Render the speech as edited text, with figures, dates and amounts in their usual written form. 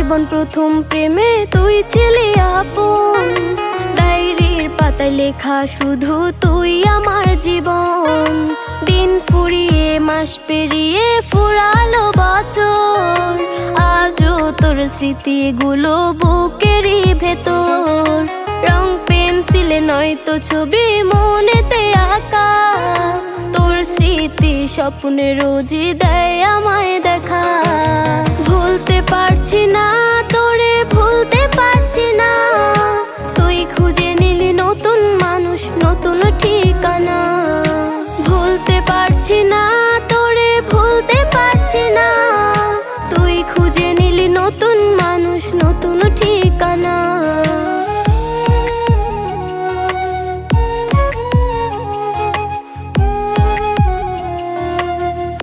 জীবন প্রথম প্রেমে তুই ছিলি আপন, ডায়েরির পাতায় লেখা শুধু তুই আমার জীবন। দিন ফুরিয়ে মাস পেরিয়ে ফুরালো বছর, আজও তোর স্মৃতিগুলো বুকেরই ভেতর। রং পেন্সিলে নয়তো ছবি মনেতে আঁকা, তোর স্মৃতি স্বপ্নে রোজই দেয় আমায় দেখা। ভুলতে পারছি না তোরে, ভুলতে পারছি না, তুই খুঁজে নিলি নতুন মানুষ, নতুন ঠিকানা। ভুলতে পারছি না